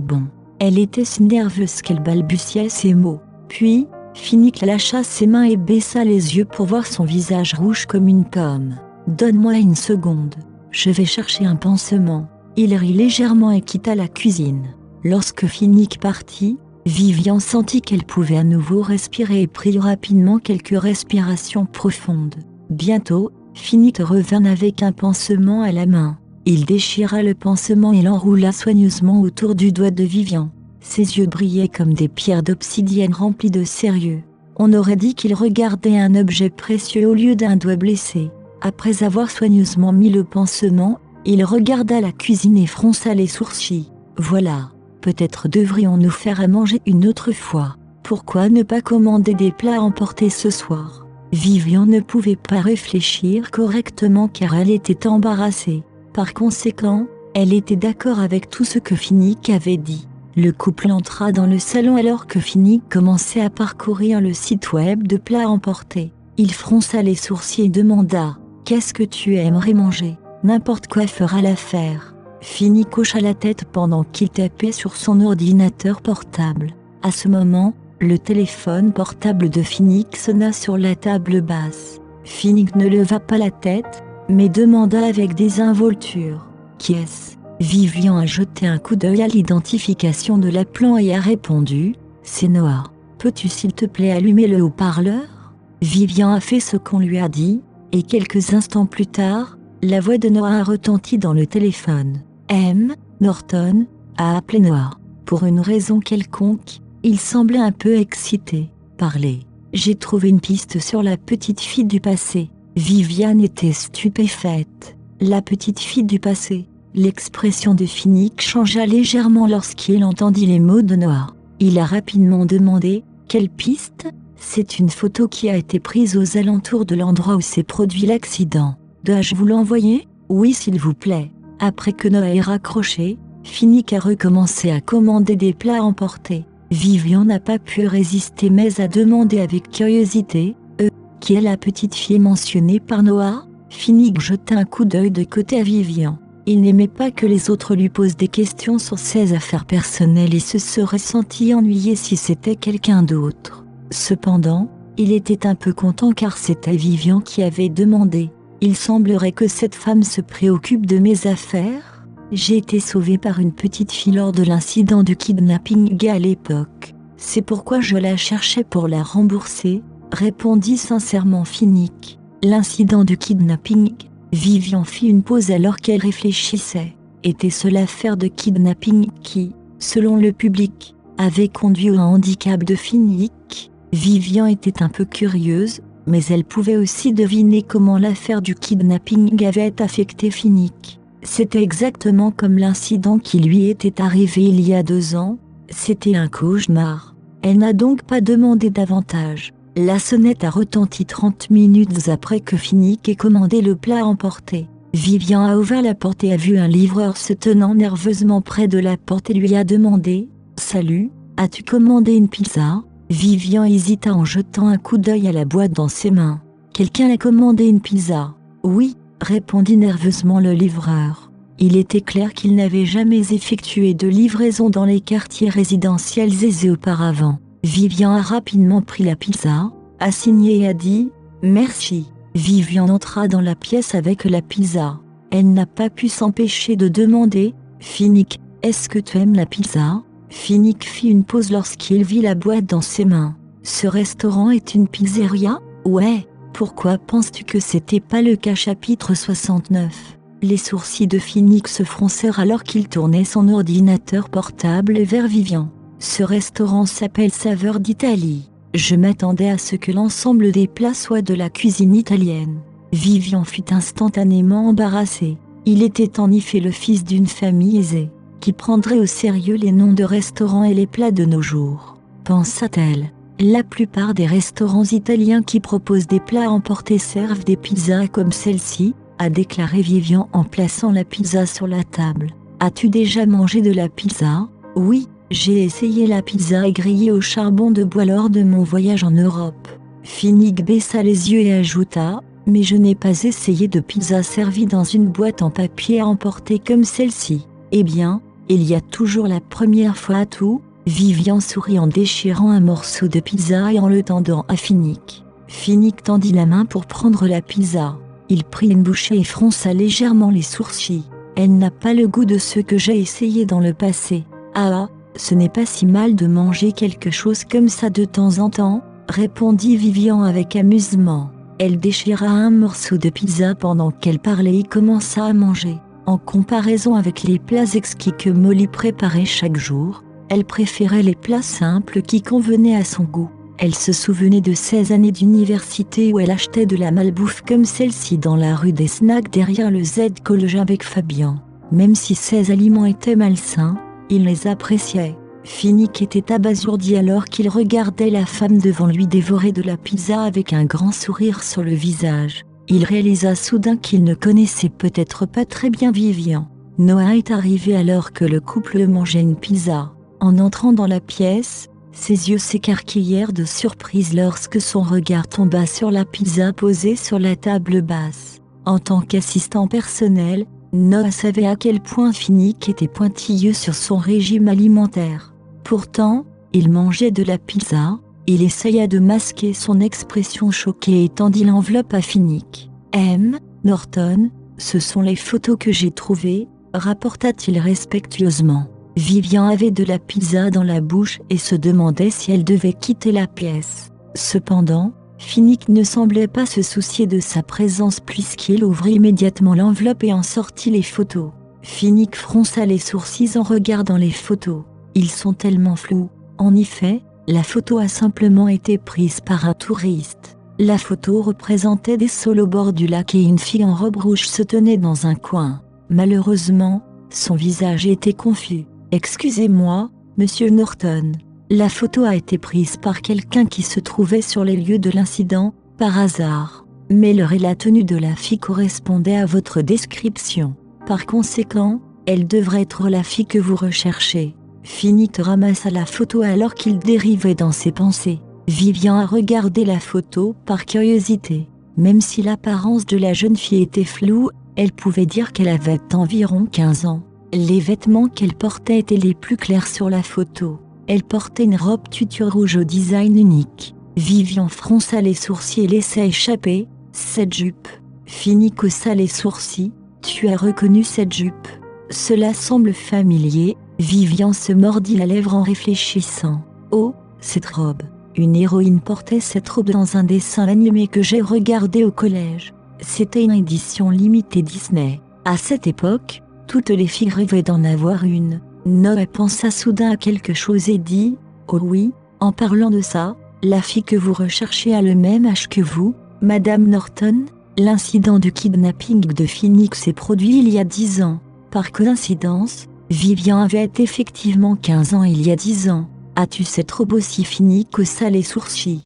bon. Elle était si nerveuse qu'elle balbutiait ces mots. Puis, Finnick lâcha ses mains et baissa les yeux pour voir son visage rouge comme une pomme. « Donne-moi une seconde. Je vais chercher un pansement. » Il rit légèrement et quitta la cuisine. Lorsque Finnick partit, Vivian sentit qu'elle pouvait à nouveau respirer et prit rapidement quelques respirations profondes. Bientôt, Finnick revint avec un pansement à la main. Il déchira le pansement et l'enroula soigneusement autour du doigt de Vivian. Ses yeux brillaient comme des pierres d'obsidienne remplies de sérieux. On aurait dit qu'il regardait un objet précieux au lieu d'un doigt blessé. Après avoir soigneusement mis le pansement, il regarda la cuisine et fronça les sourcils. « Voilà, peut-être devrions-nous faire à manger une autre fois. Pourquoi ne pas commander des plats à emporter ce soir ?» Vivian ne pouvait pas réfléchir correctement car elle était embarrassée. Par conséquent, elle était d'accord avec tout ce que Finnick avait dit. Le couple entra dans le salon alors que Finnick commençait à parcourir le site web de plats à emporter. Il fronça les sourcils et demanda « Qu'est-ce que tu aimerais manger ? N'importe quoi fera l'affaire. » Finnick hocha la tête pendant qu'il tapait sur son ordinateur portable. À ce moment, le téléphone portable de Finnick sonna sur la table basse. Finnick ne leva pas la tête, mais demanda avec désinvolture « Qui est-ce ?» Vivian a jeté un coup d'œil à l'identification de l'appelant et a répondu « C'est Noah. Peux-tu s'il te plaît allumer le haut-parleur ?» Vivian a fait ce qu'on lui a dit, et quelques instants plus tard, la voix de Noah a retenti dans le téléphone. M. Norton a appelé Noah. Pour une raison quelconque, il semblait un peu excité. Parlez. J'ai trouvé une piste sur la petite fille du passé. Vivian était stupéfaite. La petite fille du passé. L'expression de Finnick changea légèrement lorsqu'il entendit les mots de Noah. Il a rapidement demandé « Quelle piste ?» C'est une photo qui a été prise aux alentours de l'endroit où s'est produit l'accident. Dois-je vous l'envoyer ? Oui s'il vous plaît. Après que Noah ait raccroché, Finnick a recommencé à commander des plats à emporter. Vivian n'a pas pu résister mais a demandé avec curiosité « Qui est la petite fille mentionnée par Noah ?» Finnick jeta un coup d'œil de côté à Vivian. Il n'aimait pas que les autres lui posent des questions sur ses affaires personnelles et se serait senti ennuyé si c'était quelqu'un d'autre. Cependant, il était un peu content car c'était Vivian qui avait demandé. Il semblerait que cette femme se préoccupe de mes affaires. J'ai été sauvé par une petite fille lors de l'incident du kidnapping à l'époque. C'est pourquoi je la cherchais pour la rembourser, répondit sincèrement Finnick. L'incident du kidnapping. Vivian fit une pause alors qu'elle réfléchissait. Était-ce l'affaire de kidnapping qui, selon le public, avait conduit au handicap de Finnick ? Vivian était un peu curieuse, mais elle pouvait aussi deviner comment l'affaire du kidnapping avait affecté Finnick. C'était exactement comme l'incident qui lui était arrivé il y a 2 ans. C'était un cauchemar. Elle n'a donc pas demandé davantage. La sonnette a retenti 30 minutes après que Finnick ait commandé le plat à emporter. Vivian a ouvert la porte et a vu un livreur se tenant nerveusement près de la porte et lui a demandé « Salut, as-tu commandé une pizza ?» Vivian hésita en jetant un coup d'œil à la boîte dans ses mains. « Quelqu'un a commandé une pizza ?»« Oui », répondit nerveusement le livreur. Il était clair qu'il n'avait jamais effectué de livraison dans les quartiers résidentiels aisés auparavant. Vivian a rapidement pris la pizza, a signé et a dit « Merci ». Vivian entra dans la pièce avec la pizza. Elle n'a pas pu s'empêcher de demander « Finnick, est-ce que tu aimes la pizza ?» Finnick fit une pause lorsqu'il vit la boîte dans ses mains. « Ce restaurant est une pizzeria ? Ouais, pourquoi penses-tu que c'était pas le cas ?» Chapitre 69. Les sourcils de Finnick se froncèrent alors qu'il tournait son ordinateur portable vers Vivian. « Ce restaurant s'appelle Saveur d'Italie. Je m'attendais à ce que l'ensemble des plats soit de la cuisine italienne. » Vivian fut instantanément embarrassé. Il était en effet le fils d'une famille aisée, qui prendrait au sérieux les noms de restaurants et les plats de nos jours. Pensa-t-elle. La plupart des restaurants italiens qui proposent des plats à emporter servent des pizzas comme celle-ci, a déclaré Vivian en plaçant la pizza sur la table. As-tu déjà mangé de la pizza ? Oui. J'ai essayé la pizza grillée au charbon de bois lors de mon voyage en Europe. Finnick baissa les yeux et ajouta « Mais je n'ai pas essayé de pizza servie dans une boîte en papier à emporter comme celle-ci. » Eh bien, Il y a toujours la première fois à tout. Vivian sourit en déchirant un morceau de pizza et en le tendant à Finnick. Finnick tendit la main pour prendre la pizza. Il prit une bouchée et fronça légèrement les sourcils. Elle n'a pas le goût de ce que j'ai essayé dans le passé. Ah, ce n'est pas si mal de manger quelque chose comme ça de temps en temps, répondit Vivian avec amusement. Elle déchira un morceau de pizza pendant qu'elle parlait et commença à manger. En comparaison avec les plats exquis que Molly préparait chaque jour, elle préférait les plats simples qui convenaient à son goût. Elle se souvenait de ses années d'université où elle achetait de la malbouffe comme celle-ci dans la rue des snacks derrière le Z-College avec Fabien. Même si ces aliments étaient malsains, il les appréciait. Finnick était abasourdi alors qu'il regardait la femme devant lui dévorer de la pizza avec un grand sourire sur le visage. Il réalisa soudain qu'il ne connaissait peut-être pas très bien Vivian. Noah est arrivé alors que le couple mangeait une pizza. En entrant dans la pièce, ses yeux s'écarquillèrent de surprise lorsque son regard tomba sur la pizza posée sur la table basse. En tant qu'assistant personnel, Noah savait à quel point Finnick était pointilleux sur son régime alimentaire. Pourtant, il mangeait de la pizza. Il essaya de masquer son expression choquée et tendit l'enveloppe à Finnick. « M. Norton, ce sont les photos que j'ai trouvées », rapporta-t-il respectueusement. Vivian avait de la pizza dans la bouche et se demandait si elle devait quitter la pièce. Cependant, Finnick ne semblait pas se soucier de sa présence puisqu'il ouvrit immédiatement l'enveloppe et en sortit les photos. Finnick fronça les sourcils en regardant les photos. Ils sont tellement flous. En effet, la photo a simplement été prise par un touriste. La photo représentait des saules au bord du lac et une fille en robe rouge se tenait dans un coin. Malheureusement, son visage était confus. « Excusez-moi, monsieur Norton. La photo a été prise par quelqu'un qui se trouvait sur les lieux de l'incident, par hasard. Mais l'heure et la tenue de la fille correspondaient à votre description. Par conséquent, elle devrait être la fille que vous recherchez. » Finnick ramassa la photo alors qu'il dérivait dans ses pensées. Vivian a regardé la photo par curiosité. Même si l'apparence de la jeune fille était floue, elle pouvait dire qu'elle avait environ 15 ans. Les vêtements qu'elle portait étaient les plus clairs sur la photo. Elle portait une robe tutu rouge au design unique. Vivian fronça les sourcils et laissa échapper « cette jupe ». Finnick haussa les sourcils. « Tu as reconnu cette jupe ? Cela semble familier ». Vivian se mordit la lèvre en réfléchissant. « Oh, cette robe. Une héroïne portait cette robe dans un dessin animé que j'ai regardé au collège. C'était une édition limitée Disney. À cette époque, toutes les filles rêvaient d'en avoir une. » Noah pensa soudain à quelque chose et dit « Oh oui, en parlant de ça, la fille que vous recherchez a le même âge que vous, Madame Norton. L'incident du kidnapping de Finnick s'est produit il y a 10 ans. Par coïncidence, Vivian avait effectivement 15 ans il y a 10 ans. As-tu cette robe aussi? » Finnick haussa les sourcils.